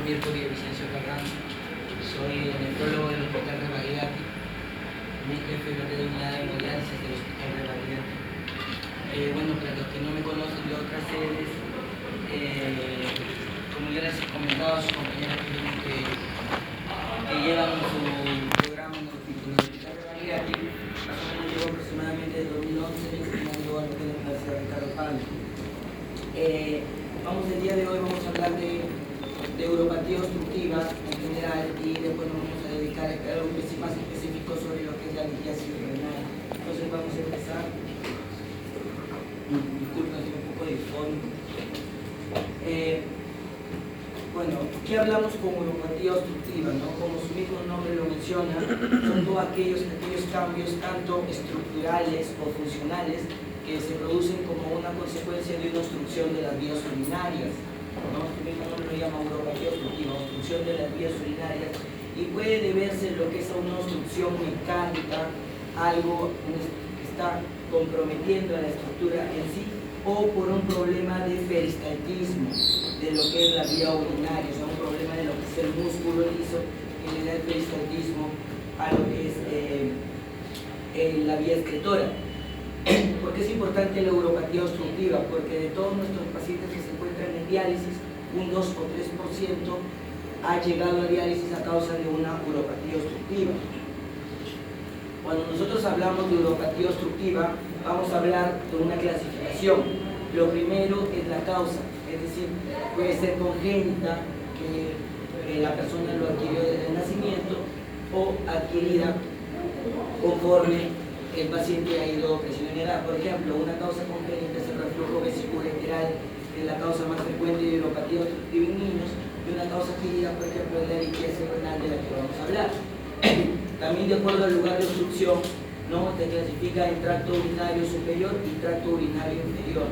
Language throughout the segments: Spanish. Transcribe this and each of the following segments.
Mirko Villavicencio Carranza, soy nefrólogo del Hospital de Bariátrica, mi jefe de unidad de hemodiálisis del Hospital de Bariátrica. Bueno, para los que no me conocen de otras sedes, como ya les he comentado a sus compañeras que llevan su programa en el Hospital de Bariátrica, más o menos llevo aproximadamente de 2011 enseñando a lo que es la Universidad Ricardo Palma. El día de hoy vamos a hablar de uropatía obstructiva en general y después nos vamos a dedicar a algo más específico sobre lo que es la litiasis renal. Entonces vamos a empezar. Disculpen, estoy un poco difónico. Bueno, ¿qué hablamos con uropatía obstructiva? ¿No? Como su mismo nombre lo menciona, son todos aquellos cambios tanto estructurales o funcionales que se producen como una consecuencia de una obstrucción de las vías urinarias, ¿no? Este mismo nombre lo llama uropatía obstructiva, obstrucción de las vías urinarias, y puede deberse lo que es a una obstrucción mecánica, algo que está comprometiendo a la estructura en sí, o por un problema de peristaltismo de lo que es la vía urinaria, o sea, un problema de lo que es el músculo liso que le da el peristaltismo a lo que es la vía excretora. ¿Por qué es importante la uropatía obstructiva? Porque de todos nuestros pacientes que se encuentran en diálisis, un 2 o 3% ha llegado a diálisis a causa de una uropatía obstructiva. Cuando nosotros hablamos de uropatía obstructiva, vamos a hablar de una clasificación. Lo primero es la causa, es decir, puede ser congénita, que la persona lo adquirió desde el nacimiento, o adquirida conforme el paciente ha ido creciendo en edad. Por ejemplo, una causa congénita es el reflujo vesicoureteral, que es la causa más frecuente de uropatía obstructiva en niños, y una causa adquirida, por ejemplo, es la litiasis renal de la que vamos a hablar. También de acuerdo al lugar de obstrucción, ¿no? Se clasifica en tracto urinario superior y tracto urinario inferior,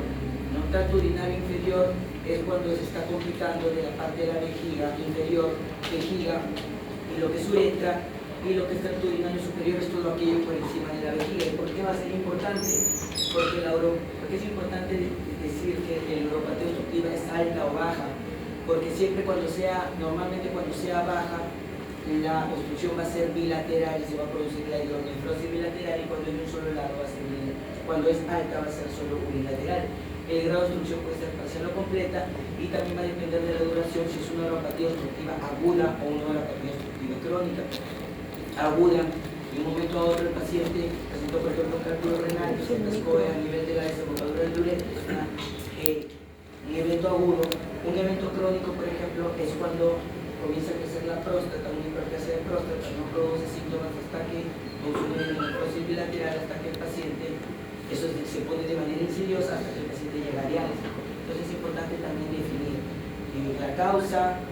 ¿no? Tracto urinario inferior es cuando se está complicando de la parte de la vejiga inferior, vejiga, y lo que es uretra, y lo que es tracto urinario superior es todo aquello por encima de la vejiga. ¿Y por qué va a ser importante? Porque es importante decir que la uropatía obstructiva es alta o baja, porque normalmente cuando sea baja, la obstrucción va a ser bilateral y se va a producir la hidronefrosis bilateral, y cuando hay un solo lado va a ser bilateral. Cuando es alta va a ser solo unilateral. El grado de obstrucción puede ser parcial o completa, y también va a depender de la duración, si es una uropatía obstructiva aguda o una uropatía obstructiva crónica. Aguda, de un momento a otro el paciente presentó, por ejemplo, un cálculo renal que se atascó a nivel de la desembocadura del uretra, un evento agudo. Un evento crónico, por ejemplo, es cuando comienza a crecer la próstata, una hiperplasia de próstata, no produce síntomas hasta que produce una hidronefrosis bilateral, hasta que el paciente, se pone de manera insidiosa, hasta que el paciente llega a diálisis. Entonces es importante también definir la causa,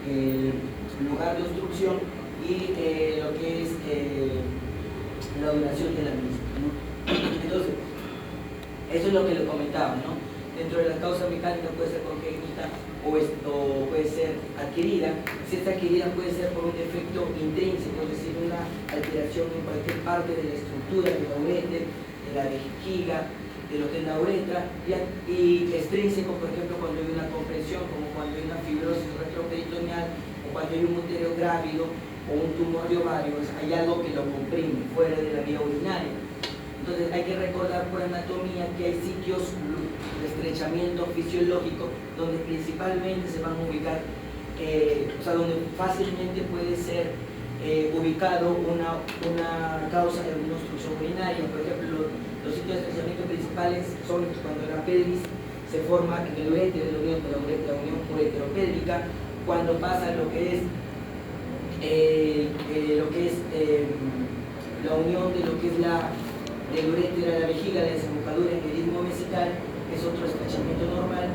el lugar de obstrucción y lo que es la duración de la misma, ¿no? Entonces, eso es lo que le comentaba, ¿no? Dentro de las causas mecánicas puede ser congénita o puede ser adquirida. Si está adquirida puede ser por un defecto intrínseco, es decir, una alteración en cualquier parte de la estructura de la ureter, de la vejiga, de lo que es la uretra, y extrínseco, por ejemplo, cuando hay una compresión, como cuando hay una fibrosis retroperitoneal, o cuando hay un útero grávido o un tumor de ovario, hay algo que lo comprime fuera de la vía urinaria. Entonces hay que recordar por anatomía que hay sitios de estrechamiento fisiológico donde principalmente se van a ubicar, donde fácilmente puede ser ubicado una causa de una obstrucción urinaria. Por ejemplo, los sitios de estrechamiento principales son cuando la pelvis se forma en el uréter, la unión ureteropélvica, cuando pasa lo que es la unión de lo que es del uréter a la vejiga, la desembocadura en el istmo vesical, es otro estrechamiento normal,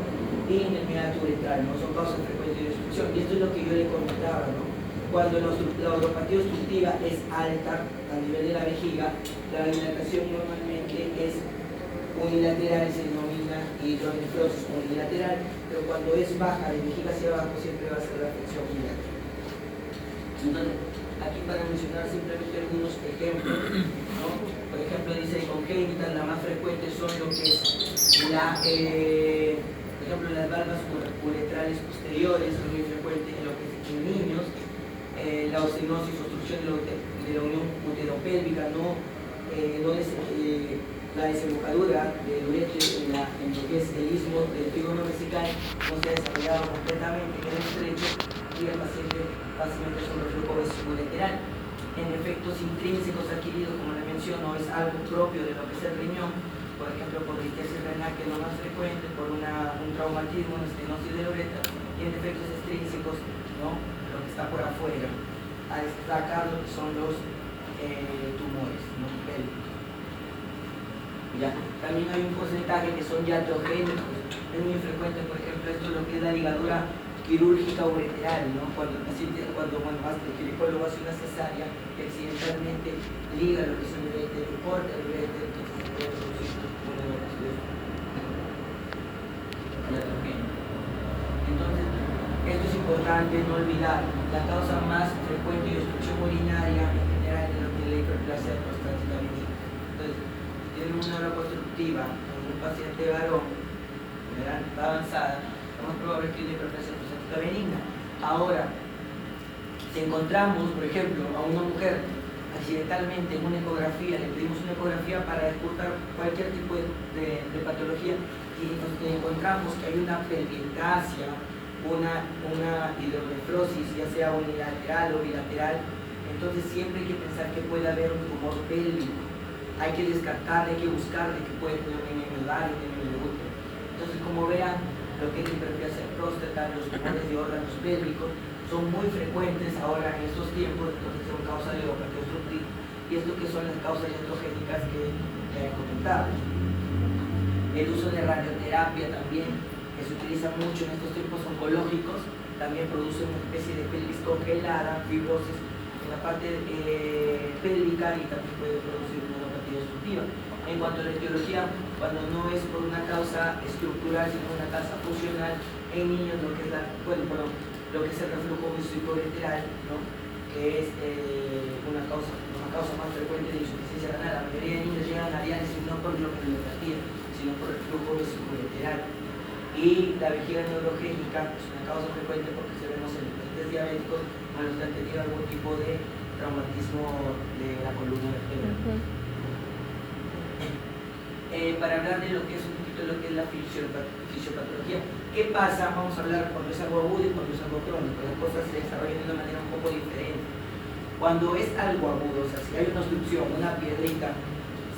y en el meato uretral, ¿no? Son causas frecuentes de obstrucción. Y esto es lo que yo le comentaba, ¿no? Cuando la uropatía obstructiva es alta a nivel de la vejiga, la dilatación normalmente es unilateral, se denomina hidronefrosis unilateral, pero cuando es baja de vejiga hacia abajo siempre va a ser la flexión bilateral. Entonces, aquí para mencionar simplemente algunos ejemplos, ¿no? Por ejemplo, dice congénitas, la más frecuente son lo que es ejemplo, las valvas uretrales posteriores son muy frecuentes en lo que es en niños, la ostenosis, obstrucción de la unión uteropélvica, ¿no? La desembocadura del uretre en lo que es el istmo del trígono vesical no se ha desarrollado completamente, queda estrecho y el paciente fácilmente es un reflujo vesicoureteral. En efectos intrínsecos adquiridos, como le menciono, es algo propio de lo que es el riñón, por ejemplo, por listesis renal, que es lo más frecuente, por un traumatismo, una estenosis del uretra, y en efectos extrínsecos, ¿no? Lo que está por afuera, a destacar lo que son los tumores, ¿no? Pélvicos. Ya. También hay un porcentaje que son iatrogénicos, es muy frecuente, por ejemplo, esto es lo que es la ligadura quirúrgica ureteral, ¿no? Cuando el paciente, el ginecólogo hace una cesárea y accidentalmente liga lo que es el ureter, corta el ureter, entonces se puede producir una evacuación iatrogénica. Entonces, esto es importante no olvidar, la causa más frecuente de obstrucción urinaria en general es lo que es la hiperplasia prostática benigna. Entonces, tiene una obra constructiva en un paciente varón, ¿verdad? Avanzada, lo más probable es que tiene hiperplasia prostática benigna. Ahora, si encontramos, por ejemplo, a una mujer accidentalmente en una ecografía, le pedimos una ecografía para descartar cualquier tipo de patología y encontramos que hay una pelviectasia, una hidronefrosis, ya sea unilateral o bilateral, entonces siempre hay que pensar que puede haber un tumor pélvico. Hay que descartar, hay que buscar de que puede tener un ovario, un útero. Entonces, como vean, lo que es la hiperplasia de próstata, los tumores de órganos pélvicos, son muy frecuentes ahora en estos tiempos, entonces son causa de neuropatía obstructiva. Y esto que son las causas iatrogénicas que he comentado. El uso de radioterapia también, que se utiliza mucho en estos tiempos oncológicos, también produce una especie de pelvis congelada, fibrosis en la parte pélvica y también puede producir una neuropatía obstructiva. En cuanto a la etiología, cuando no es por una causa estructural, sino una causa funcional, en niños lo que es lo que es el reflujo vesicoureteral, ¿no? Que es una causa más frecuente de insuficiencia renal. La mayoría de niños llegan a diálisis no por glomerulopatía, sino por el flujo vesicoureteral. Y la vejiga neurogénica es una causa frecuente porque si vemos en los pacientes diabéticos a los que han tenido algún tipo de traumatismo de la columna vertebral. Para hablar de lo que es un poquito lo que es la fisiopatología, ¿qué pasa? Vamos a hablar cuando es algo agudo y cuando es algo crónico. Las cosas se desarrollan de una manera un poco diferente. Cuando es algo agudo, o sea, si hay una obstrucción, una piedrita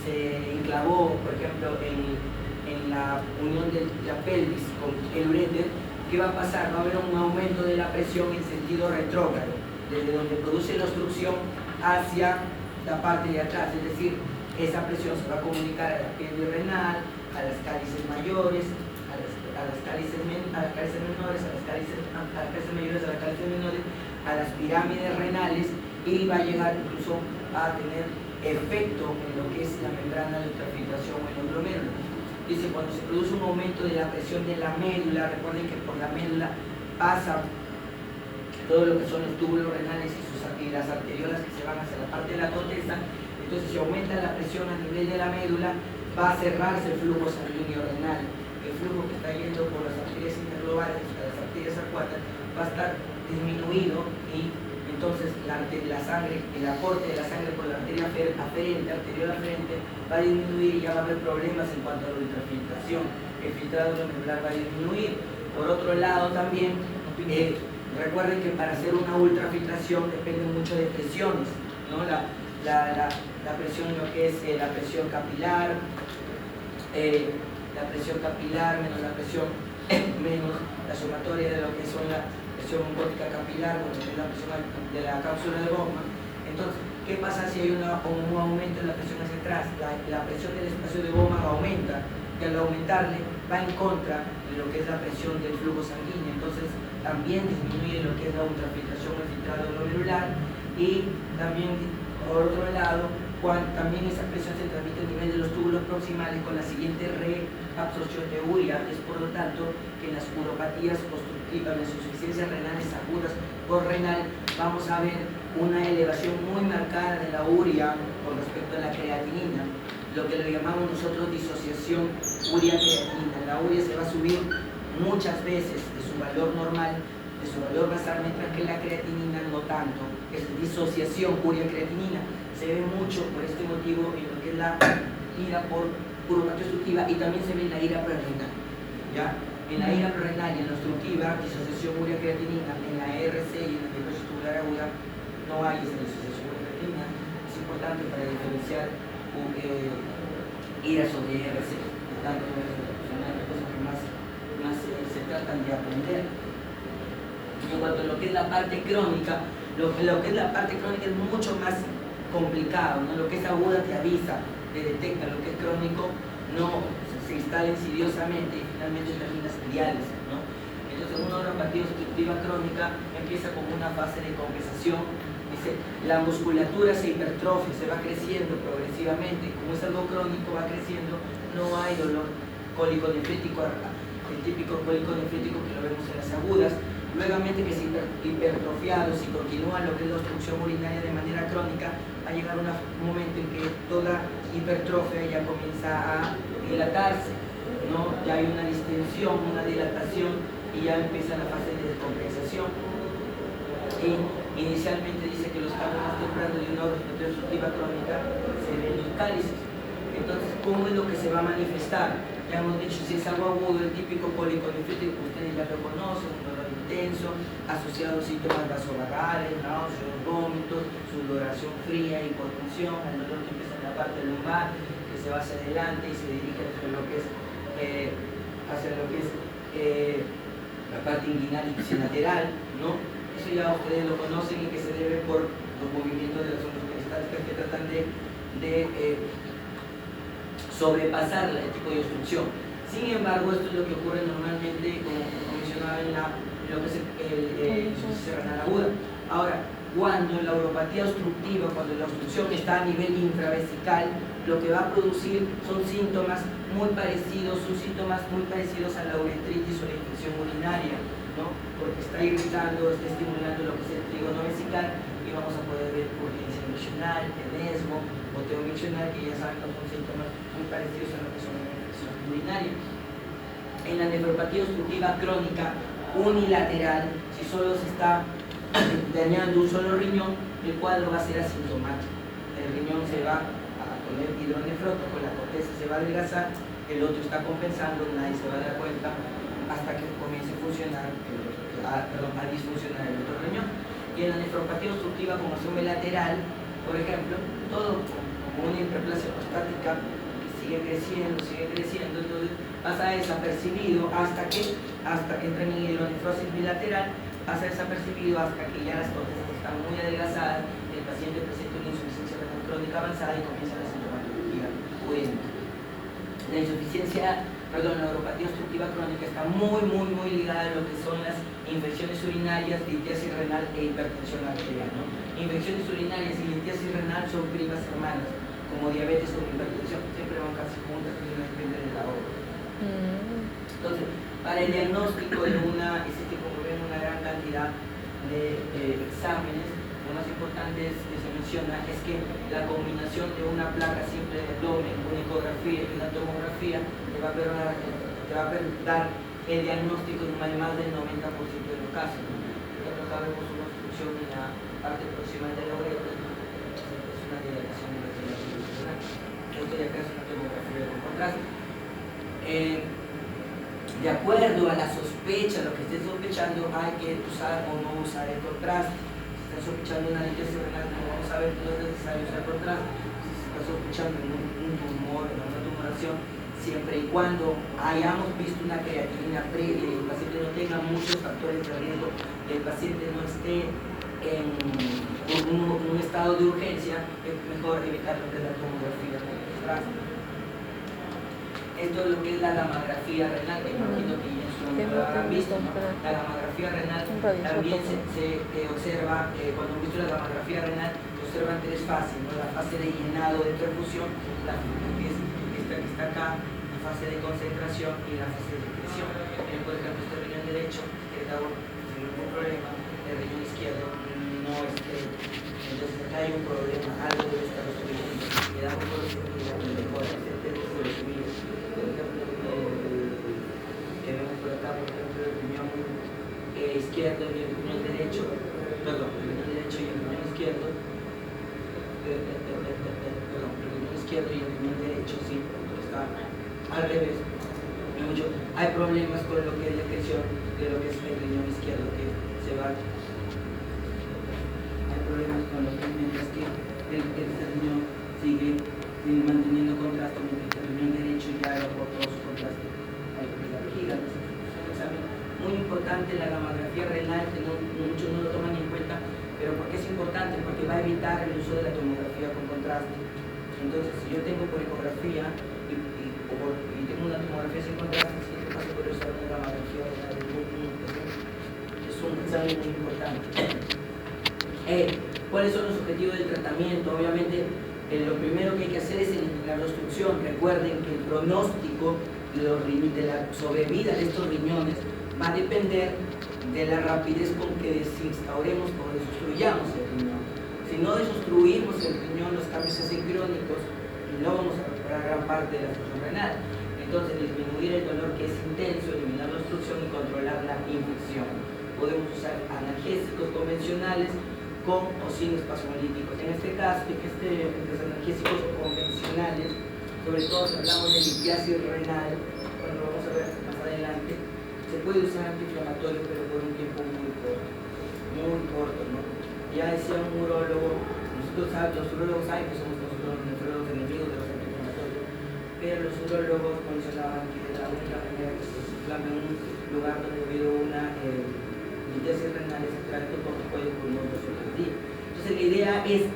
se enclavó, por ejemplo, en la unión de la pelvis con el uréter, ¿qué va a pasar? Va a haber un aumento de la presión en sentido retrógrado, desde donde produce la obstrucción hacia la parte de atrás, es decir, esa presión se va a comunicar a la pelvis renal, a las cálices mayores, a las cálices menores, a las cálices mayores, a las cálices menores, a las pirámides renales y va a llegar incluso a tener efecto en lo que es la membrana de ultrafiltración o el glomérulo. Dice, cuando se produce un aumento de la presión de la médula, recuerden que por la médula pasa todo lo que son los túbulos renales y las arteriolas que se van hacia la parte de la corteza. Entonces, si aumenta la presión a nivel de la médula, va a cerrarse el flujo sanguíneo renal. El flujo que está yendo por las arterias interglobales, las arterias acuáticas, va a estar disminuido y entonces la sangre, el aporte de la sangre por la arteria aferente, arteriola aferente, va a disminuir y ya va a haber problemas en cuanto a la ultrafiltración. El filtrado glomerular va a disminuir. Por otro lado también, recuerden que para hacer una ultrafiltración depende mucho de presiones, ¿no? La presión, lo que es la presión capilar, menos la presión menos la sumatoria de lo que son la presión oncótica capilar, bueno, que es la presión de la cápsula de Bowman. Entonces, ¿qué pasa si hay un aumento en la presión hacia atrás? La presión del espacio de Bowman aumenta, y al aumentarle va en contra de lo que es la presión del flujo sanguíneo, entonces también disminuye lo que es la ultrafiltración o el filtrado glomerular y también, por otro lado, también esa presión se transmite a nivel de los túbulos proximales con la siguiente reabsorción de urea. Es por lo tanto que en las uropatías obstructivas, las insuficiencias renales agudas por renal, vamos a ver una elevación muy marcada de la urea con respecto a la creatinina, lo que le llamamos nosotros disociación urea-creatinina. La urea se va a subir muchas veces de su valor normal, de su valor basal, mientras que la creatinina no tanto. Es disociación urea-creatinina. Se ve mucho por este motivo en lo que es la ira por uropatía obstructiva, y también se ve en la ira prerenal. ¿Ya? En la ira prerenal y en la obstructiva, disociación urea-creatinina. En la RC y en la fibrosis tubular aguda no hay esa disociación urea-creatinina. Es importante para diferenciar ira sobre RC. Tanto es una de las cosas que más se tratan de aprender. Y en cuanto a lo que es la parte crónica, lo que es la parte crónica es mucho más complicado, ¿no? Lo que es aguda te avisa, te detecta; lo que es crónico no se instala insidiosamente y finalmente termina diálisis, ¿no? Entonces una neuropatía obstructiva crónica empieza como una fase de compensación. Dice, la musculatura se hipertrofia, se va creciendo progresivamente. Como es algo crónico, va creciendo, no hay dolor cólico nefrítico, el típico cólico nefrítico que lo vemos en las agudas. Luegamente que se hipertrofiado, si continúa lo que es la obstrucción urinaria de manera crónica, va a llegar un momento en que toda hipertrofia ya comienza a dilatarse, ¿no? Ya hay una distensión, una dilatación, y ya empieza la fase de descompensación. Y inicialmente dice que los cambios más tempranos de una neuropatía obstructiva crónica se ven en los cálices. Entonces, ¿cómo es lo que se va a manifestar? Ya hemos dicho, si es algo agudo, el típico cólico nefrítico, ustedes ya lo conocen, un dolor intenso, asociado a síntomas vasovagales, náuseas, vómitos, sudoración fría, hipotensión, el dolor que empieza en la parte lumbar, que se va hacia adelante y se dirige hacia lo que es, la parte inguinal y lateral, ¿no? Eso ya ustedes lo conocen, y que se debe por los movimientos de las ondas peristálticas que tratan de sobrepasar el tipo de obstrucción. Sin embargo, esto es lo que ocurre normalmente, como mencionaba, en lo que es el insuficiencia renal aguda. Ahora, cuando la uropatía obstructiva, cuando la obstrucción está a nivel infravesical, lo que va a producir son síntomas muy parecidos, a la uretritis o la infección urinaria, ¿no? Porque está irritando, está estimulando lo que es el trígono vesical, y vamos a poder ver urgencia miccional, tenesmo, goteo miccional, que ya saben que son síntomas muy parecidos a lo que son una infección urinaria. En la nefropatía obstructiva crónica unilateral, si solo se está dañando un solo riñón, el cuadro va a ser asintomático. El riñón se va a poner hidronefrótico, la corteza se va a adelgazar, el otro está compensando, nadie se va a dar cuenta hasta que comience a funcionar, a disfuncionar el otro riñón. Y en la nefropatía obstructiva como son lateral, por ejemplo, todo como una hiperplasia prostática que sigue creciendo, entonces pasa desapercibido hasta que entra en hidronefrosis bilateral, pasa desapercibido hasta que ya las cortezas están muy adelgazadas, el paciente presenta una insuficiencia renal crónica avanzada y comienza la sintomatología urinaria. La neuropatía obstructiva crónica está muy ligada a lo que son las infecciones urinarias, litiasis renal e hipertensión arterial, ¿no? Infecciones urinarias y litiasis renal son primas hermanas, como diabetes o hipertensión, siempre van casi juntas, y no depende de la otra. Entonces, para el diagnóstico existe, como ven, una gran cantidad de exámenes. Lo más importante que se menciona es que la combinación de una placa simple de abdomen, una ecografía y una tomografía te va a dar el diagnóstico en más del 90% de los casos. Por ejemplo, acá vemos una obstrucción en la parte proximal de la uretra, es una dilatación de la uretra. Esto de acá es una tomografía con contraste. De acuerdo a la sospecha, lo que estés sospechando, hay que usar o no usar el contraste. Sospechando una litiasis renal, como vamos a ver, no es necesario usar contraste. Si se está sospechando un tumor, en una tumoración, siempre y cuando hayamos visto una creatinina previa y el paciente no tenga muchos factores de riesgo, el paciente no esté en un estado de urgencia, es mejor evitar lo que es la tomografía con contraste. Esto es lo que es la gamografía renal, que imagino que ya en su momento lo habrán visto, ¿no? La gamografía renal también se observa, cuando hemos visto la gamografía renal, se observan tres fases, ¿no? La fase de llenado de perfusión, la que es esta que está acá, la fase de concentración y la fase de secreción. Por ejemplo, este riñón derecho queda sin ningún problema, el riñón izquierdo no esté. Entonces acá hay un problema, algo debe estar obstruyendo. Le damos por lo mejor, por ejemplo, que vemos por acá, izquierdo y el riñón derecho, perdón, el riñón derecho y el riñón izquierdo, perdón, el riñón izquierdo y el riñón derecho, sí, está al revés. Hay problemas con lo que es la excreción de lo que es el riñón izquierdo, que se va. Hay problemas con lo que es mientras que el riñón sigue manteniendo contraste, mientras que el riñón derecho ya aportó su contraste. Hay que la vejiga, es un examen muy importante, la gamografía renal, que muchos no lo toman en cuenta, pero ¿por qué es importante? Porque va a evitar el uso de la tomografía con contraste. Entonces, si yo tengo por ecografía y tengo una tomografía sin contraste, el siguiente paso puedo usar una gamografía renal. Es un examen muy importante. ¿Cuáles son los objetivos del tratamiento? Obviamente, lo primero que hay que hacer es eliminar la obstrucción. Recuerden que el pronóstico de la sobrevida de estos riñones va a depender de la rapidez con que desinstauremos o desobstruyamos el riñón. Si no desobstruimos el riñón, los cambios se hacen crónicos y no vamos a recuperar gran parte de la función renal. Entonces, disminuir el dolor que es intenso, eliminar la obstrucción y controlar la infección. Podemos usar analgésicos convencionales con o sin espasmolíticos. En este caso, los analgésicos convencionales, sobre todo si hablamos de litiasis renal, bueno, lo vamos a ver más adelante, se puede usar antiinflamatorio, pero por un tiempo muy corto, ¿no? Ya decía un urólogo, los urólogos saben que somos nosotros los nefrólogos enemigos de los antiinflamatorios, pero los urólogos mencionaban que de la única manera que se inflama en un lugar donde ha habido una litiasis renal es el tracto tópico de pulmón 2 o 3 días. Entonces la idea es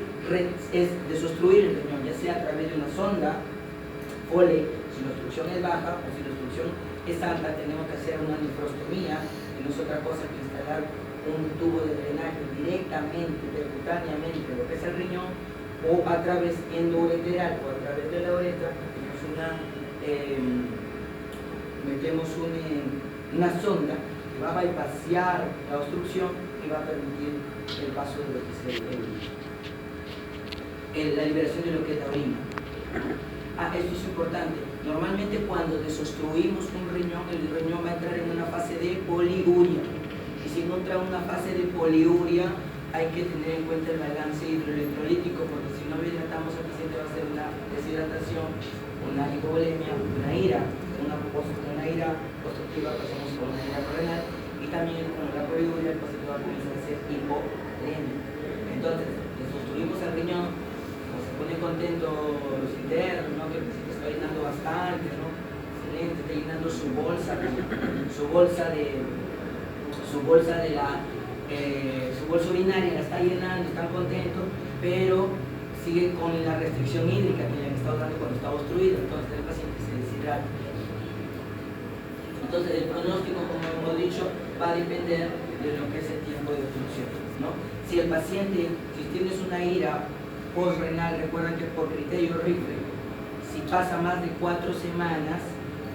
desobstruir el riñón, ya sea a través de una sonda, Foley, si la obstrucción es baja o si la obstrucción es alta, tenemos que hacer una nefrostomía, que no es otra cosa que instalar un tubo de drenaje directamente, percutáneamente, lo que es el riñón, o a través endoureteral o a través de la uretra, metemos una sonda que va a bypassar la obstrucción y va a permitir el paso de lo que es la liberación de lo que es la orina. Esto es importante. Normalmente cuando desobstruimos un riñón, el riñón va a entrar en una fase de poliuria. Y si entra en una fase de poliuria, hay que tener en cuenta el balance hidroelectrolítico, porque si no lo hidratamos al paciente va a ser una deshidratación, una hipovolemia, una ira obstructiva, pasamos por una ira renal, y también con la poliuria el paciente va a comenzar a ser hipovolemia. Entonces, desobstruimos el riñón, se pone contento los internos, ¿no? Que el paciente está llenando bastante, ¿no? Excelente, está llenando su bolsa urinaria, la está llenando, están contentos, pero sigue con la restricción hídrica que le han estado dando cuando está obstruido, entonces el paciente se deshidrata. Entonces el pronóstico, como hemos dicho, va a depender de lo que es el tiempo de obstrucción, ¿no? Si el paciente, si tienes una ira postrenal, recuerden que por criterio Rifle, si pasa más de 4 semanas,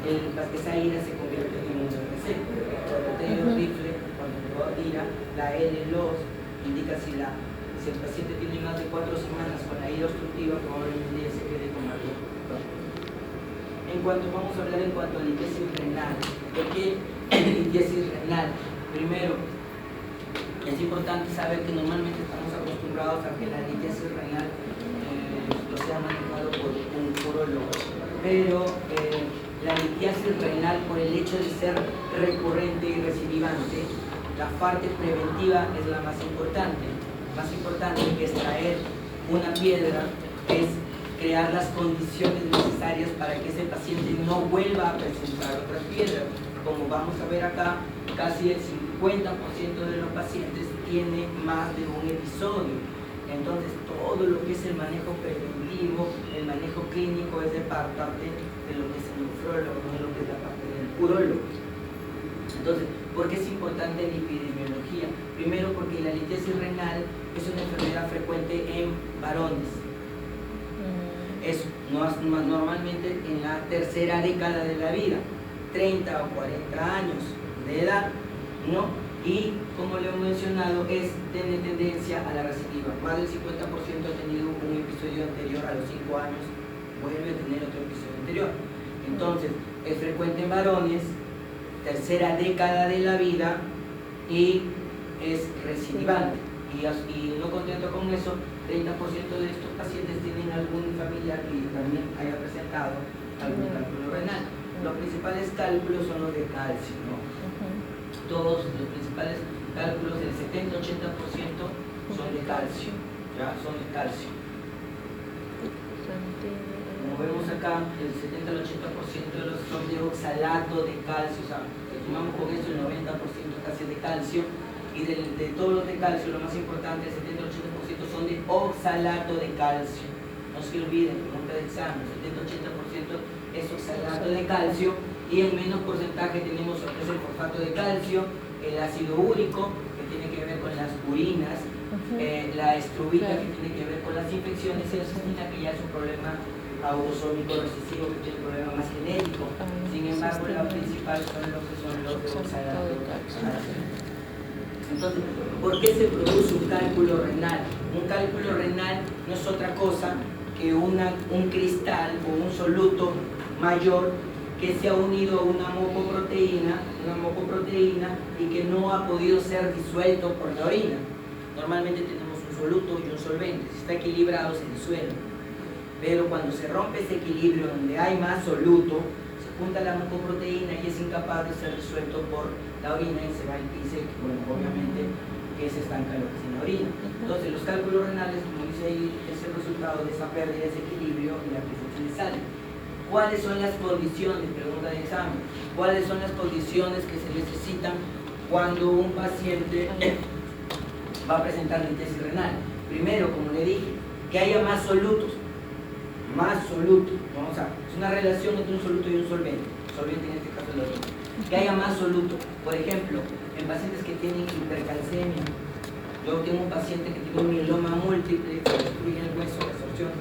esa ira se convierte en un CRC. Por criterio Rifle, cuando ira, la L-LOS indica si el paciente tiene más de 4 semanas con la ira obstructiva, probablemente se quede con algo. Vamos a hablar en cuanto a litiasis renal. ¿Por qué litiasis renal? Primero, es importante saber que normalmente estamos acostumbrados a que la litiasis renal lo sea manejado por un urólogo, pero la litiasis renal, por el hecho de ser recurrente y recidivante, la parte preventiva es la más importante. Más importante que extraer una piedra es crear las condiciones necesarias para que ese paciente no vuelva a presentar otras piedras. Como vamos a ver acá, casi el 50% de los pacientes tiene más de un episodio. Entonces, todo lo que es el manejo preventivo, el manejo clínico es de parte de lo que es el nefrólogo, no de lo que es la parte del urólogo. Entonces, ¿por qué es importante la epidemiología? Primero, porque la litiasis renal es una enfermedad frecuente en varones. Es normalmente en la tercera década de la vida, 30 o 40 años de edad, ¿no? Y como le he mencionado, tiene tendencia a la recidiva. Más del 50% ha tenido un episodio anterior a los 5 años, vuelve a tener otro episodio anterior. Entonces, es frecuente en varones, tercera década de la vida, y es recidivante. Y no contento con eso, 30% de estos pacientes tienen algún familiar que también haya presentado algún cálculo renal. Los principales cálculos son los de calcio, ¿no? Todos los principales cálculos, del 70-80% son de calcio, ¿ya? Son de calcio. Como vemos acá, el 70-80% de los son de oxalato de calcio, o sea, si tomamos con esto el 90% casi de calcio, y de todos los de calcio, lo más importante, el 70-80% son de oxalato de calcio. No se olviden, pregunta de examen, 70-80% es oxalato de calcio, y en menos porcentaje tenemos lo que es el fosfato de calcio, el ácido úrico, que tiene que ver con las urinas, la estrubita, que tiene que ver con las infecciones, y la citina, que ya es un problema autosómico recesivo, que tiene un problema más genético. Sin embargo, la principal son los que son los de oxalato de calcio. Entonces, ¿por qué se produce un cálculo renal? Un cálculo renal no es otra cosa que un cristal o un soluto mayor que se ha unido a una mucoproteína y que no ha podido ser disuelto por la orina. Normalmente tenemos un soluto y un solvente. Si está equilibrado, se disuelve. Pero cuando se rompe ese equilibrio, donde hay más soluto, se junta la mucoproteína y es incapaz de ser disuelto por la orina y se va y bueno, obviamente que se estanca lo que es en la orina. Entonces, los cálculos renales, como dice ahí, es el resultado de esa pérdida de ese equilibrio y la presencia de sal. ¿Cuáles son las condiciones? Pregunta de examen. ¿Cuáles son las condiciones que se necesitan cuando un paciente va a presentar litesis renal? Primero, como le dije, que haya más solutos. Más soluto. Vamos a, es una relación entre un soluto y un solvente. Solvente en este caso es la orina. Que haya más soluto. Por ejemplo, en pacientes que tienen hipercalcemia. Yo tengo un paciente que tiene un mieloma múltiple, que destruye el hueso, resorción.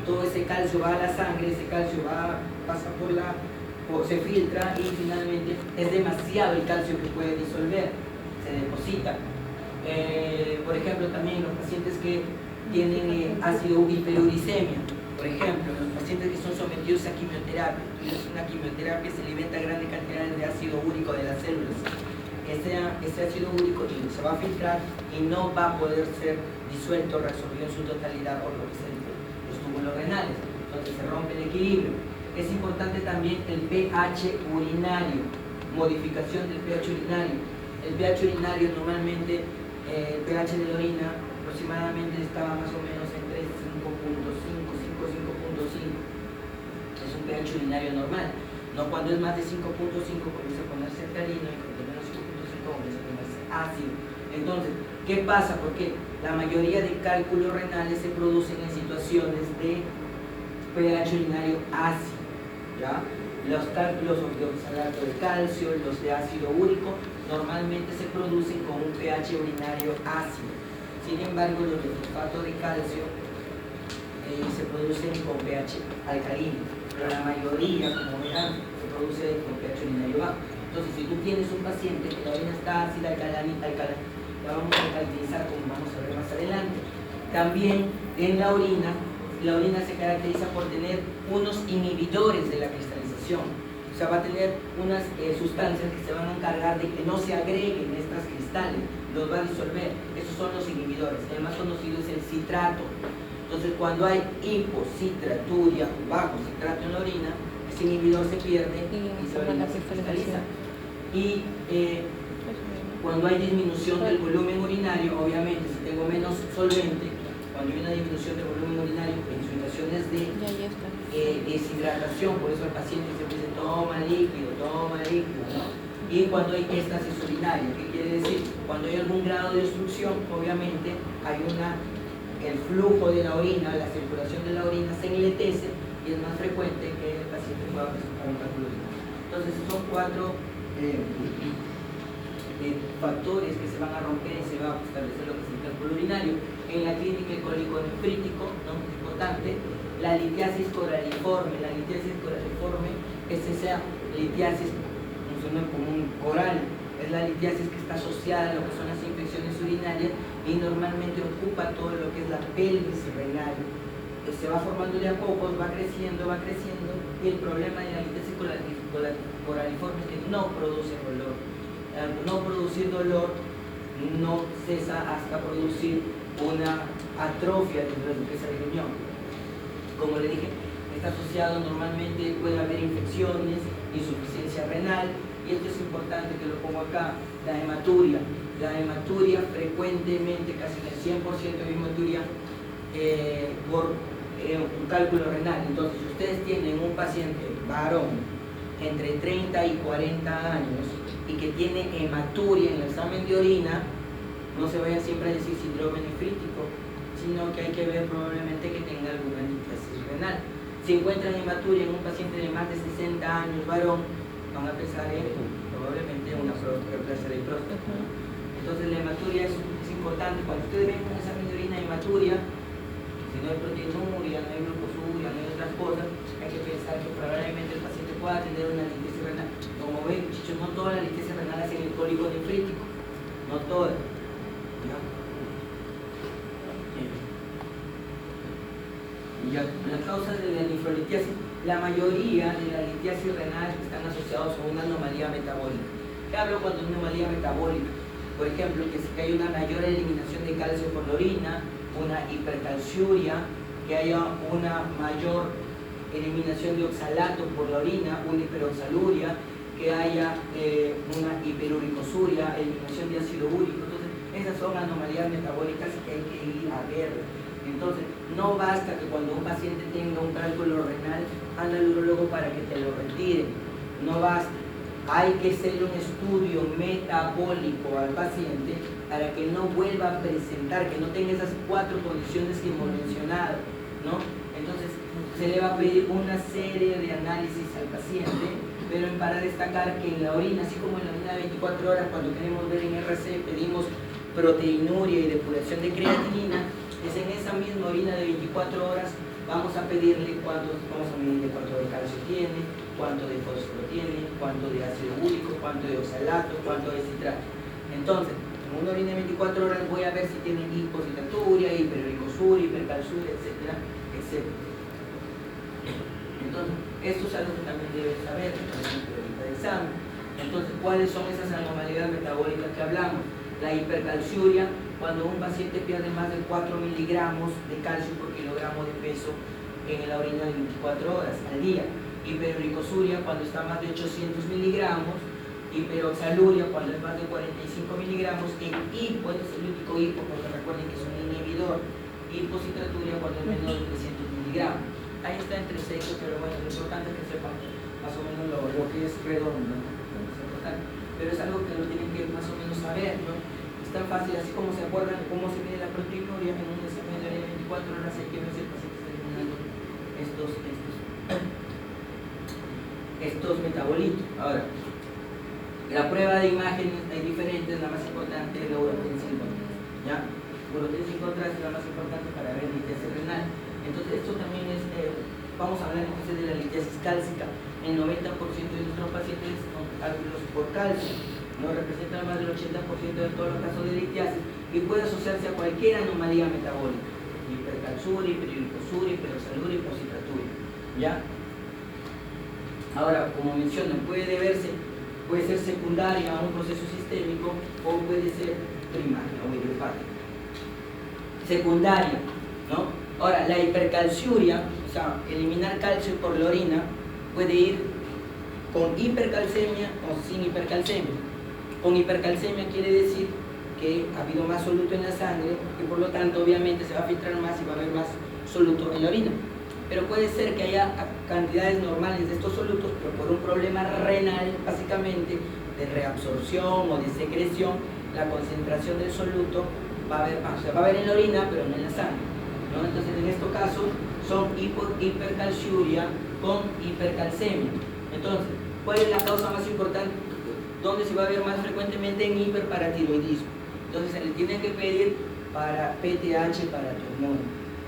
Todo ese calcio va a la sangre, ese calcio pasa se filtra y finalmente es demasiado el calcio que puede disolver, se deposita. Por ejemplo, también los pacientes que tienen ácido hiperuricemia, por ejemplo, los pacientes que son sometidos a quimioterapia, una quimioterapia se alimenta grandes cantidades de ácido úrico de las células. Ese ácido úrico se va a filtrar y no va a poder ser disuelto, reabsorbido en su totalidad por lo que es los túbulos renales. Entonces se rompe el equilibrio. Es importante también el pH urinario, modificación del pH urinario. El pH urinario normalmente, el pH de la orina aproximadamente estaba más o menos entre 5.5, 5.5. Es un pH urinario normal. No, cuando es más de 5.5 comienza a ponerse alcalino y cuando es menos 5.5 comienza a ponerse ácido. Entonces, ¿qué pasa? Porque la mayoría de cálculos renales se producen en situaciones de pH urinario ácido, ¿ya? Los cálculos de oxalato de calcio, los de ácido úrico, normalmente se producen con un pH urinario ácido. Sin embargo, los de fosfato de calcio se producen con pH alcalino, pero la mayoría, como verán, se produce con pH urinario bajo. Entonces, si tú tienes un paciente que la orina está ácida, la vamos a alcalinizar, como vamos a ver más adelante. También en la orina se caracteriza por tener unos inhibidores de la cristalización. O sea, va a tener unas sustancias que se van a encargar de que no se agreguen estas cristales, los va a disolver. Esos son los inhibidores. El más conocido es el citrato. Entonces, cuando hay hipocitraturia, bajo citrato en la orina, ese inhibidor se pierde y se cristaliza. Y cuando hay disminución del volumen urinario, obviamente, si tengo menos solvente, cuando hay una disminución del volumen urinario en situaciones de deshidratación, por eso el paciente siempre dice toma líquido, ¿no? Y cuando hay éstasis urinaria, ¿qué quiere decir? Cuando hay algún grado de obstrucción, obviamente hay el flujo de la orina, la circulación de la orina se enletece y es más frecuente que el paciente pueda presentar un cálculo urinario. Entonces, son 4 factores que se van a romper y se va a establecer lo que es el cálculo urinario. En la clínica, el cólico nefrítico, ¿no? Es importante. La litiasis coraliforme. La litiasis coraliforme es esa litiasis, como un coral, es la litiasis que está asociada a lo que son las infecciones urinarias y normalmente ocupa todo lo que es la pelvis renal. Se va formando de a pocos, va creciendo y el problema de la litiasis coraliforme es que no produce dolor. Al no producir dolor, no cesa hasta producir una atrofia dentro de lo que es el riñón. Como le dije, está asociado normalmente, puede haber infecciones, insuficiencia renal, y esto es importante que lo pongo acá, la hematuria. La hematuria frecuentemente, casi el 100% de hematuria, por un cálculo renal. Entonces, si ustedes tienen un paciente varón entre 30 y 40 años y que tiene hematuria en el examen de orina, no se vayan siempre a decir síndrome nefrítico, sino que hay que ver probablemente que tenga alguna litiasis renal. Si encuentran hematuria en un paciente de más de 60 años varón, van a pensar en probablemente una neoplasia de próstata. Entonces la hematuria es importante. Cuando ustedes ven un examen de orina hematuria, si no hay proteinuria, no hay glucosuria, no hay otras cosas, hay que pensar que probablemente el paciente pueda tener una litiasis renal. Como ven, muchachos, no toda la litiasis renal es en el cólico nefrítico, no toda. Ya, las causas de la nefrolitiasis, la mayoría de la litiasis renal están asociados a una anomalía metabólica. ¿Qué hablo cuando es una anomalía metabólica? Por ejemplo, que hay una mayor eliminación de calcio por la orina, una hipercalciuria, que haya una mayor eliminación de oxalato por la orina, una hiperoxaluria, que haya una hiperuricosuria, eliminación de ácido úrico. Entonces, esas son anomalías metabólicas que hay que ir a ver. Entonces, no basta que cuando un paciente tenga un cálculo renal, anda al urólogo para que te lo retire. No basta. Hay que hacer un estudio metabólico al paciente para que no vuelva a presentar, que no tenga esas 4 condiciones que hemos mencionado, ¿no? Entonces, se le va a pedir una serie de análisis al paciente, pero para destacar que en la orina, así como en la orina de 24 horas, cuando queremos ver en RC, pedimos proteinuria y depuración de creatinina, es en esa misma orina de 24 horas vamos a pedirle vamos a medirle cuánto de calcio tiene, cuánto de fósforo tiene, cuánto de ácido úrico, cuánto de oxalato, cuánto de citrato. Entonces, en una orina de 24 horas voy a ver si tiene hipocitraturia, hiperuricosuria, hipercalciuria, etcétera, etcétera. Entonces, esto es algo que también debes saber, por ejemplo, ahorita de examen. Entonces, ¿cuáles son esas anomalías metabólicas que hablamos? La hipercalciuria, cuando un paciente pierde más de 4 miligramos de calcio por kilogramo de peso en la orina de 24 horas al día. Hiperuricosuria, cuando está más de 800 miligramos. Hiperoxaluria, cuando es más de 45 miligramos. En hipo, es el único hipo, porque recuerden que es un inhibidor. Hipocitraturia, cuando es menos de 300 miligramos. Ahí está entre sexos, pero bueno, lo importante es que sepan más o menos lo que es redondo, ¿no? Pero es algo que lo tienen que más o menos saber, ¿no? Es tan fácil, así como se acuerdan cómo se mide la proteinuria en un examen de 24 horas, hay que ver si el paciente está eliminando estos metabolitos. Ahora, la prueba de imagen es diferente, la más importante es la urotensin contrast, ¿ya? Urotensin contrast es la más importante para ver litiasis renal. Entonces, esto también es, vamos a hablar entonces de la litiasis cálcica. El 90% de nuestros pacientes son cálculos por calcio, no representan más del 80% de todos los casos de litiasis y puede asociarse a cualquier anomalía metabólica, hipercalciuria, hiperuricosuria, hiperoxaluria, hipocitraturia, ¿ya? Ahora, como mencionan, puede ser secundaria a un proceso sistémico o puede ser primaria o idiopática. Secundaria, ¿no? Ahora, la hipercalciuria, o sea, eliminar calcio por la orina, puede ir con hipercalcemia o sin hipercalcemia. Con hipercalcemia quiere decir que ha habido más soluto en la sangre y por lo tanto obviamente se va a filtrar más y va a haber más soluto en la orina. Pero puede ser que haya cantidades normales de estos solutos, pero por un problema renal, básicamente, de reabsorción o de secreción, la concentración del soluto va a haber en la orina, pero no en la sangre, ¿no? Entonces, en este caso, son hipercalciuria con hipercalcemia. Entonces, ¿cuál es la causa más importante? ¿Dónde se va a ver más frecuentemente? En hiperparatiroidismo. Entonces, se le tiene que pedir para PTH para tu hormona.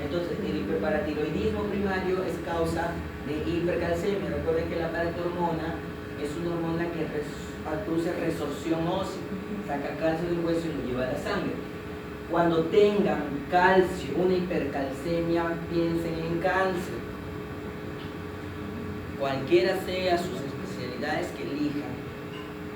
Entonces, el hiperparatiroidismo primario es causa de hipercalcemia. Recuerden que la paratormona es una hormona que produce resorción ósea, saca calcio del hueso y lo lleva a la sangre. Cuando tengan calcio, una hipercalcemia, piensen en cáncer. Cualquiera sea sus especialidades que elijan,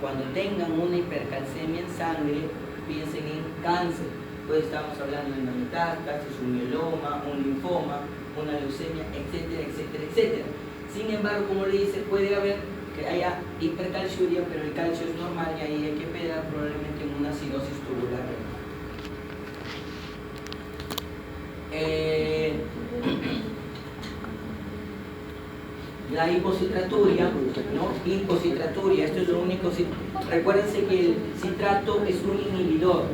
cuando tengan una hipercalcemia en sangre, piensen en cáncer, pues estamos hablando de una metástasis, un mieloma, un linfoma, una leucemia, etcétera, etcétera, etcétera. Sin embargo, como le dice, puede haber que haya hipercalciuria, pero el calcio es normal y ahí hay que pedar probablemente en una cirrosis tubular renal. La hipocitraturia, ¿no? Hipocitraturia, esto es lo único. Recuérdense que el citrato es un inhibidor.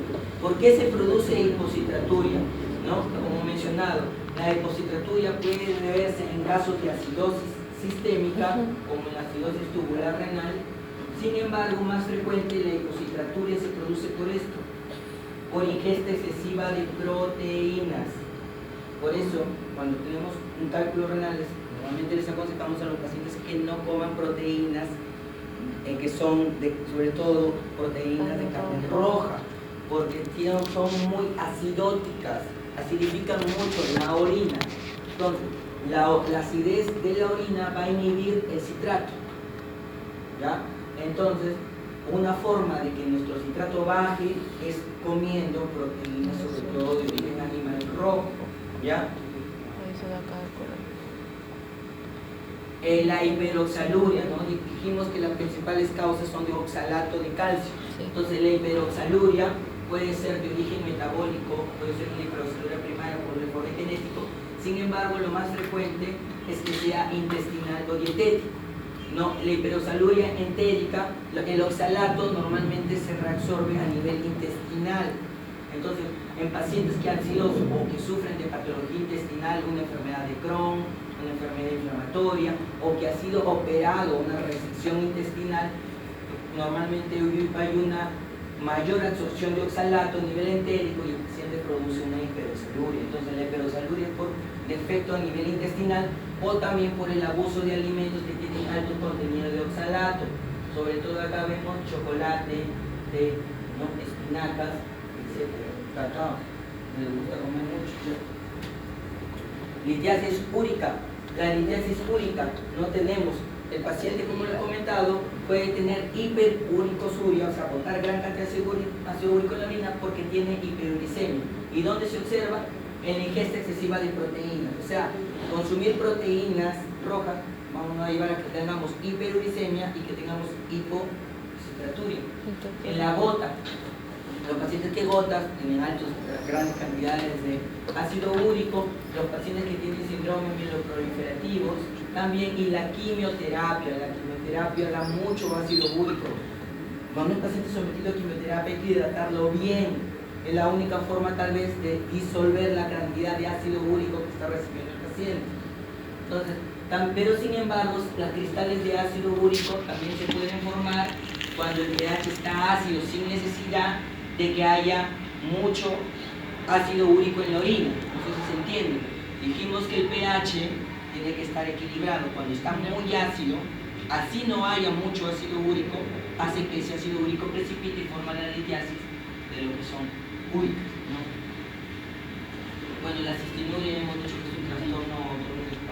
¿Por qué se produce hipocitraturia? ¿No? Como mencionado, la hipocitraturia puede deberse en casos de acidosis sistémica, como la acidosis tubular renal. Sin embargo, más frecuente la hipocitraturia se produce por esto, por ingesta excesiva de proteínas. Por eso, cuando tenemos un cálculo renal, normalmente les aconsejamos a los pacientes que no coman proteínas, que son sobre todo proteínas de carne roja, porque son muy acidóticas, acidifican mucho la orina. Entonces, la acidez de la orina va a inhibir el citrato, ¿ya? Entonces, una forma de que nuestro citrato baje es comiendo proteínas, sobre todo de origen animal rojo, ¿ya? La hiperoxaluria, ¿no? Dijimos que las principales causas son de oxalato de calcio. Entonces, la hiperoxaluria puede ser de origen metabólico, puede ser una hiperoxaluria primaria por el deporte genético. Sin embargo, lo más frecuente es que sea intestinal o dietético, ¿no? La hiperoxaluria entérica, el oxalato normalmente se reabsorbe a nivel intestinal. Entonces, en pacientes que han sido o que sufren de patología intestinal, una enfermedad de Crohn, una enfermedad inflamatoria, o que ha sido operado una resección intestinal, normalmente hay una mayor absorción de oxalato a nivel entérico y el paciente produce una hiperoxaluria. Entonces, la hiperoxaluria es por defecto a nivel intestinal o también por el abuso de alimentos que tienen alto contenido de oxalato. Sobre todo acá vemos chocolate, té, ¿no? Espinacas, etc. Cacao, me gusta comer mucho. Litiasis úrica. La litiasis úrica no tenemos. El paciente, como lo he comentado, puede tener hiperuricosuria, o sea, botar gran cantidad de ácido úrico en la orina porque tiene hiperuricemia. ¿Y dónde se observa? En la ingesta excesiva de proteínas. O sea, consumir proteínas rojas, vamos a llevar a que tengamos hiperuricemia y que tengamos hipocitraturia. En la gota, los pacientes que gotas tienen grandes cantidades de ácido úrico, los pacientes que tienen síndrome mieloproliferativos, también, y la quimioterapia da mucho ácido úrico. Cuando un paciente sometido a quimioterapia hay que hidratarlo bien, es la única forma tal vez de disolver la cantidad de ácido úrico que está recibiendo el paciente. Entonces, pero sin embargo, las cristales de ácido úrico también se pueden formar cuando el pH está ácido, sin necesidad de que haya mucho ácido úrico en la orina. No sé si se entiende. Dijimos que el pH tiene que estar equilibrado. Cuando está muy ácido, así no haya mucho ácido úrico, hace que ese ácido úrico precipite y forma la litiasis de lo que son úricas, ¿no? Bueno, la cistinuria hemos dicho que es un trastorno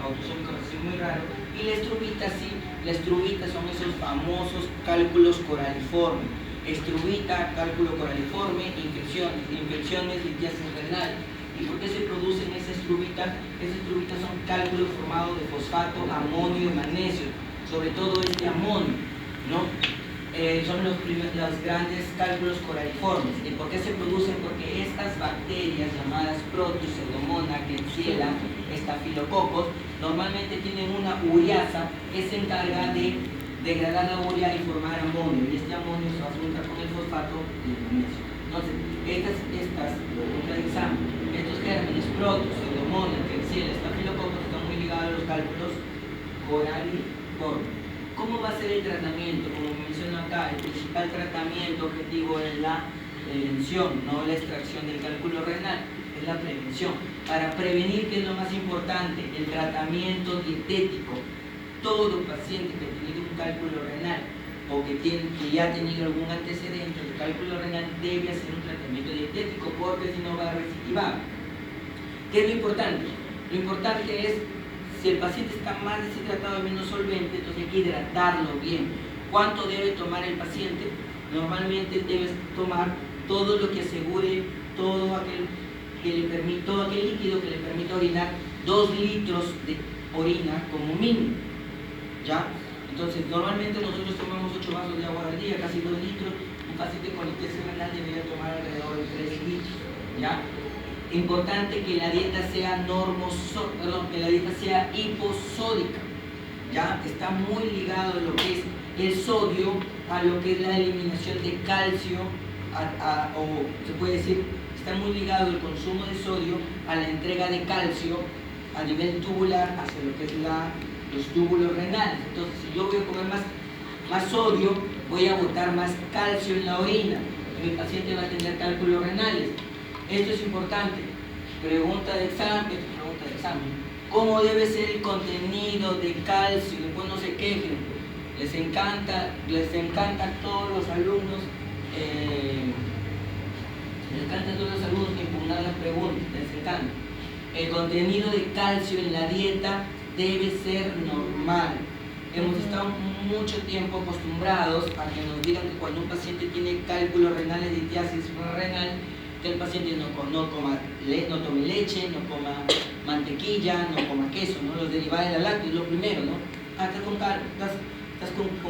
autosómico muy raro. Y la estrubita, sí, la estrubita son esos famosos cálculos coraliformes. Estrubita, cálculo coraliforme, infecciones, litiasis renal. ¿Y por qué se producen esas estrubitas? Esas estrubitas son cálculos formados de fosfato, amonio y magnesio, sobre todo este amonio, ¿no? Son los grandes cálculos coraliformes. ¿Y por qué se producen? Porque estas bacterias llamadas Proteus, Pseudomonas, Klebsiella, Staphylococcus, normalmente tienen una ureasa que se encarga de degradar la urea y formar amonio, y este amonio se va a juntar con el fosfato y el magnesio. Entonces, estos gérmenes, Proteus, Pseudomonas, Klebsiella, Staphylococcus, están muy ligados a los cálculos coraliformes. ¿Cómo va a ser el tratamiento? Como menciono acá, el principal tratamiento objetivo es la prevención, no la extracción del cálculo renal, es la prevención. Para prevenir, ¿qué es lo más importante? El tratamiento dietético. Todo paciente que ha tenido un cálculo renal o que ya ha tenido algún antecedente de cálculo renal debe hacer un tratamiento dietético, porque si no va a recidivar. ¿Qué es lo importante? Lo importante es, si el paciente está más deshidratado y menos solvente, entonces hay que hidratarlo bien. ¿Cuánto debe tomar el paciente? Normalmente debes tomar todo lo que asegure todo aquel líquido que le permita orinar 2 litros de orina como mínimo, ¿ya? Entonces, normalmente nosotros tomamos 8 vasos de agua al día, casi 2 litros. Un paciente con liquidez renal debería tomar alrededor de 3 litros, ¿ya? Importante que la dieta sea que la dieta sea hiposódica, ¿ya? Está muy ligado lo que es el sodio a lo que es la eliminación de calcio, o se puede decir, está muy ligado el consumo de sodio a la entrega de calcio a nivel tubular hacia lo que es los túbulos renales. Entonces, si yo voy a comer más sodio, voy a botar más calcio en la orina y mi paciente va a tener cálculos renales. Esto es importante. Pregunta de examen. ¿Cómo debe ser el contenido de calcio? Después no se quejen. Les encanta a todos los alumnos impugnar las preguntas, les encanta. El contenido de calcio en la dieta debe ser normal. Hemos estado mucho tiempo acostumbrados a que nos digan que cuando un paciente tiene cálculos renales de litiasis renal, que el paciente no tome leche, no coma mantequilla, no coma queso, ¿no? Los derivados de la láctea es lo primero, ¿no? Estás con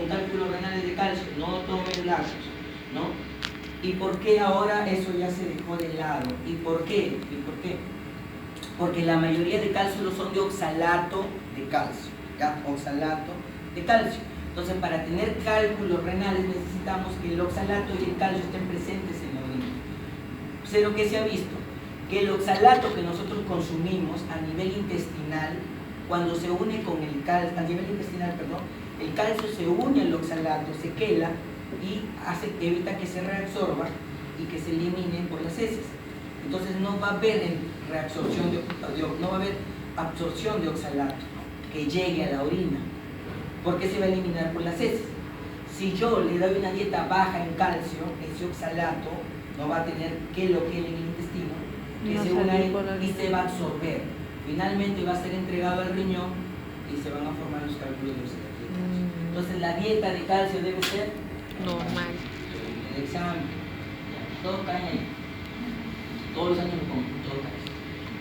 cálculos renales de calcio, no tomes lácteos, ¿no? ¿Y por qué ahora eso ya se dejó de lado? ¿Y por qué? Porque la mayoría de cálculos son de oxalato de calcio, ¿ya? Oxalato de calcio. Entonces, para tener cálculos renales necesitamos que el oxalato y el calcio estén presentes en la orina. Pero ¿qué se ha visto? Que el oxalato que nosotros consumimos a nivel intestinal, cuando se une con el calcio, el calcio se une al oxalato, se quela y evita que se reabsorba y que se eliminen por las heces. Entonces no va a haber absorción de oxalato que llegue a la orina, porque se va a eliminar por las heces. Si yo le doy una dieta baja en calcio, ese oxalato no va a tener que lo que en el intestino, que se una y se va a absorber. Finalmente va a ser entregado al riñón y se van a formar los cálculos de oxalato. Entonces la dieta de calcio debe ser normal. El examen, todo cae ahí. Todos los años lo pongo, todo cae.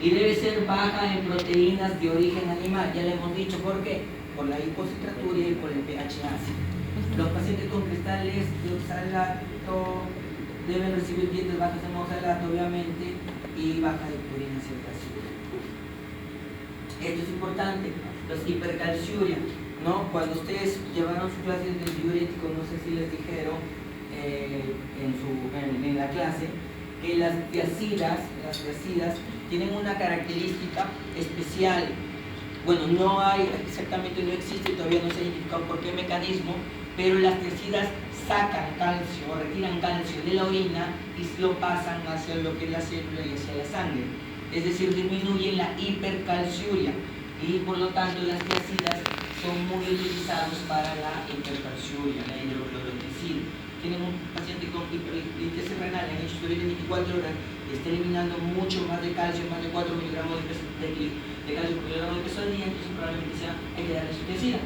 Y debe ser baja en proteínas de origen animal, ya le hemos dicho por qué, por la hipocitraturia y por el pH ácido. Los pacientes con cristales de oxalato deben recibir dietas bajas en oxalato, obviamente, y baja de purina y calcio. Esto es importante, los hipercalciuria, ¿no? Cuando ustedes llevaron sus clases de diurético, no sé si les dijeron en la clase, que las tiacidas tienen una característica especial. Bueno, no existe, todavía no se ha identificado por qué mecanismo, pero las tiacidas sacan calcio o retiran calcio de la orina y lo pasan hacia lo que es la célula y hacia la sangre. Es decir, disminuyen la hipercalciuria y por lo tanto las tiacidas son muy utilizados para la hipercalciuria, la hidrocloroticina. Tienen un paciente con hiperlitiasis renal, han hecho estudios de 24 horas y está eliminando mucho más de calcio, más de 4 miligramos de calcio por kilogramo de peso al día, entonces probablemente hay que darle su tiacida.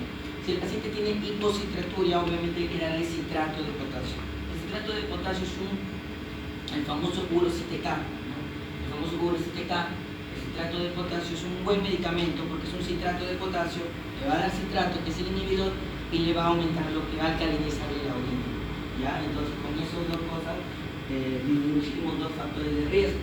Si el paciente tiene hipocitraturia, obviamente hay que darle citrato de potasio. El citrato de potasio es el famoso urocitK, ¿no? El famoso urocitK, el citrato de potasio es un buen medicamento porque es un citrato de potasio, le va a dar citrato, que es el inhibidor, y le va a aumentar lo que va a alcalinizar la orina. ¿Ya? Entonces, con esas dos cosas disminuimos 2 factores de riesgo.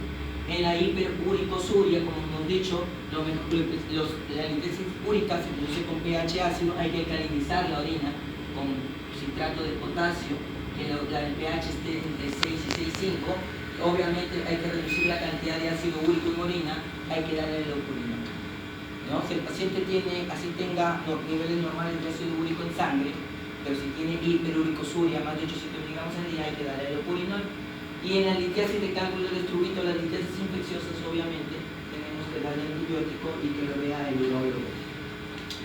En la hiperuricosuria, como hemos dicho, la litis úrica se produce con pH ácido, hay que alcalinizar la orina con citrato de potasio, que el pH esté entre 6 y 6,5. Obviamente hay que reducir la cantidad de ácido úrico en orina, hay que darle leucurina, ¿no? Si el paciente tenga niveles normales de ácido úrico en sangre, pero si tiene hiperuricosuria, más de 800 miligramos al día, hay que darle leupurinol. Y en la litiasis de cálculo de estrubito, las litiasis infecciosas, obviamente, tenemos que darle antibiótico y que lo vea el urólogo,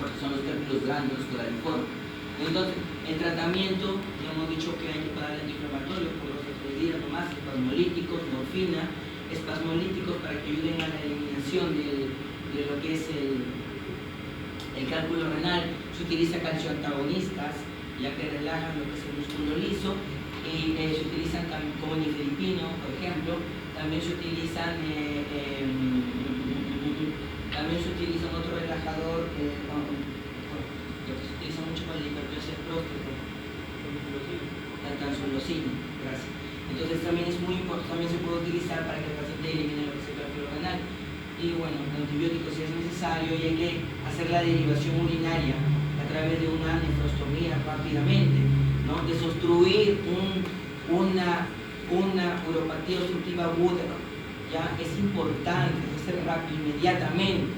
porque son los cálculos grandes, los coraliformes. Entonces, el tratamiento, ya hemos dicho que hay que darle antiinflamatorio por los 3 días nomás, espasmolíticos, morfina, espasmolíticos para que ayuden a la eliminación de lo que es el cálculo renal. Se utiliza calcioantagonistas, ya que relajan lo que es el músculo liso, y se utilizan como nifedipino, por ejemplo. También se utilizan otro relajador que se utiliza mucho para la hiperplasia próstata, la transolosina. Gracias. Entonces también es muy importante, también se puede utilizar para que el paciente elimine lo que es el cálculo renal. Y bueno, el antibiótico si es necesario, y hay que hacer la derivación urinaria a través de una nefrostomía rápidamente, ¿no? Desobstruir una uropatía obstructiva aguda, ya es importante hacer rápido, inmediatamente.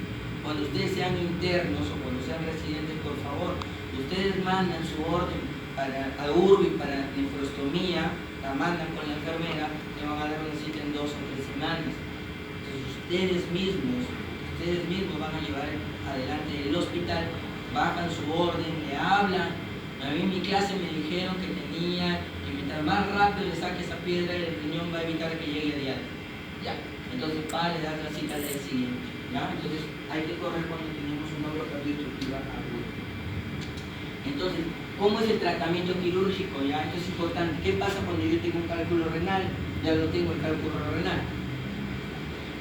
Cuando ustedes sean internos o cuando sean residentes, por favor, ustedes mandan su orden a URBI para nefrostomía, la mandan con la enfermera, le van a dar una cita en 2 o 3 semanas. Entonces ustedes mismos van a llevar adelante el hospital, bajan su orden, le hablan. A mí en mi clase me dijeron que tenía que mientras más rápido le saque esa piedra, el riñón va a evitar que llegue a diálisis. Ya, entonces le das la cita del siguiente. ¿Ya? Entonces hay que correr cuando tenemos una uropatía obstructiva aguda. Entonces, ¿cómo es el tratamiento quirúrgico? ¿Ya? Esto es importante. ¿Qué pasa cuando yo tengo un cálculo renal? Ya lo tengo el cálculo renal.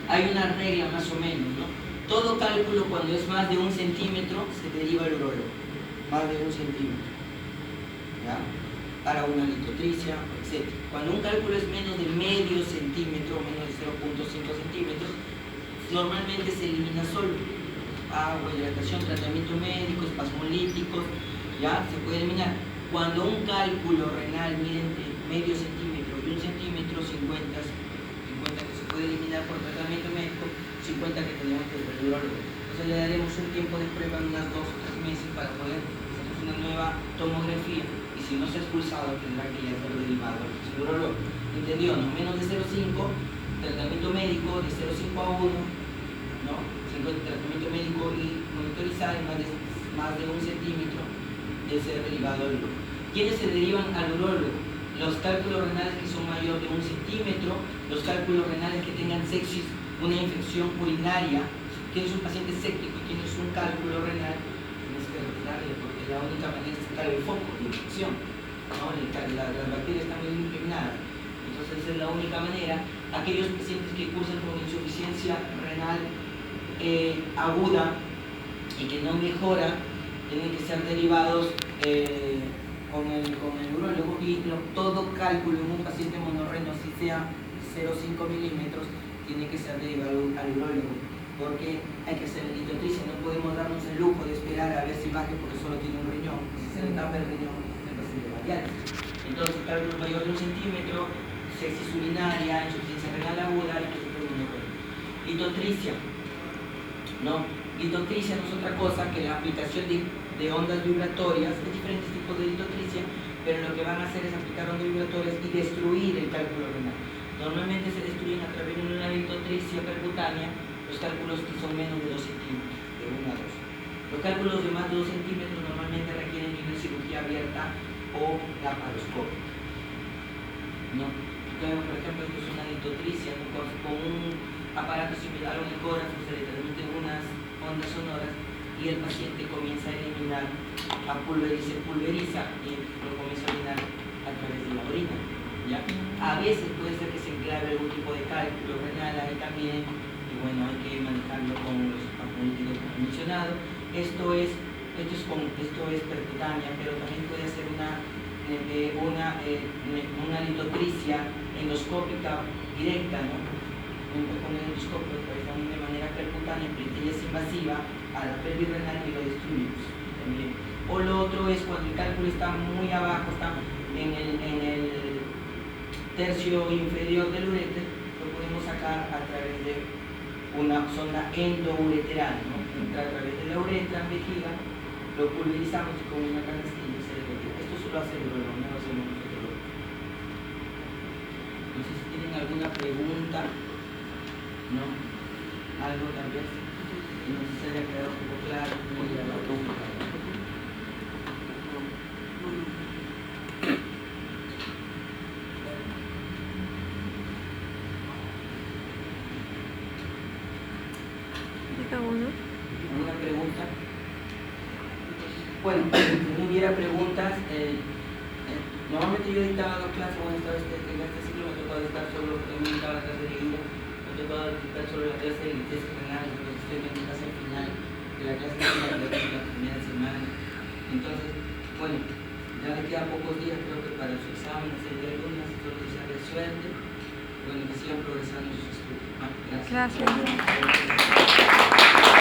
Hay una regla más o menos, ¿no? Todo cálculo cuando es más de 1 centímetro se deriva al urólogo. Más de 1 centímetro. ¿Ya? Para una litotricia, etc. Cuando un cálculo es menos de medio centímetro, menos de 0.5 centímetros, normalmente se elimina solo. Agua, hidratación, tratamiento médico, espasmolíticos, ya se puede eliminar. Cuando un cálculo renal mide entre medio centímetro y 1 centímetro, 50 que se puede eliminar por tratamiento médico, 50 que tenemos que ver al urólogo. Entonces le daremos un tiempo de prueba, unas 2 o 3 meses, para poder hacer una nueva tomografía, y si no se ha expulsado tendrá que ya ser derivado al urólogo. ¿Entendió? No menos de 0,5, tratamiento médico de 0,5 a 1, ¿no? 5 de tratamiento médico y monitorizar más de 1 centímetro de ser derivado al urólogo. ¿Quiénes se derivan al urólogo? Los cálculos renales que son mayor de 1 centímetro, los cálculos renales que tengan sepsis, una infección urinaria. Tienes un paciente séptico y tienes un cálculo renal, tienes que retirarle, porque la única manera es sacar el foco de infección, ¿no? Las bacterias están muy impregnadas. Entonces es la única manera. Aquellos pacientes que cursan con insuficiencia renal aguda y que no mejora, tienen que ser derivados con el urólogo, y todo cálculo en un paciente monorreno, si sea 0,5 milímetros, tiene que ser derivado al urólogo, porque hay que hacer la litotricia. No podemos darnos el lujo de esperar a ver si baje porque solo tiene un riñón. Si se le tapa el riñón, el paciente va a diálisis. Entonces, cálculo mayor de 1 centímetro, sepsis urinaria, insuficiencia renal aguda, y litotricia. No, litotricia no es otra cosa que la aplicación de ondas vibratorias, de diferentes tipos de litotricia, pero lo que van a hacer es aplicar ondas vibratorias y destruir el cálculo renal. Normalmente se destruyen a través de una litotricia percutánea los cálculos que son menos de 2 centímetros, de 1 a 2. Los cálculos de más de 2 centímetros normalmente requieren una cirugía abierta o laparoscopia. ¿No? Entonces, por ejemplo, esto es una litotricia, ¿no? Con un aparato similar a un ecógrafo se le transmiten unas ondas sonoras y el paciente comienza a eliminar, se pulveriza y lo comienza a eliminar a través de la orina. ¿Ya? A veces puede ser que se enclave algún tipo de cálculo renal ahí también, y bueno, hay que manejarlo con los espasmolíticos como he mencionado. Esto es percutánea, pero también puede ser una litotricia endoscópica directa, ¿no? Con el endoscopio, pues, también de manera percutánea, pero es invasiva a la pelvis renal y lo destruimos también. O lo otro es cuando el cálculo está muy abajo, está en el tercio inferior del ureter, lo podemos sacar a través de una sonda endoureteral, ¿no? Entra a través de la uretra, vejiga, lo pulverizamos y con una canastilla se le retira. Esto solo hace el urólogo, no lo hacemos nosotros. No sé si tienen alguna pregunta, ¿no? Algo tal vez que no se haya quedado un poco claro. ¿Alguna pregunta? Bueno, si no hubiera preguntas, Normalmente yo dictaba dos clases, bueno, en este ciclo me tocó dictar solo, porque me dictaba la clase de guía, me tocó dictar solo la clase de literatura general, porque estoy en mi clase al final de la clase de la primera semana. Entonces, bueno, ya le quedan pocos días, creo que para su examen, hacer de alumnas, solo desearles suerte, bueno, que sigan progresando en sus estudios. Gracias. Gracias.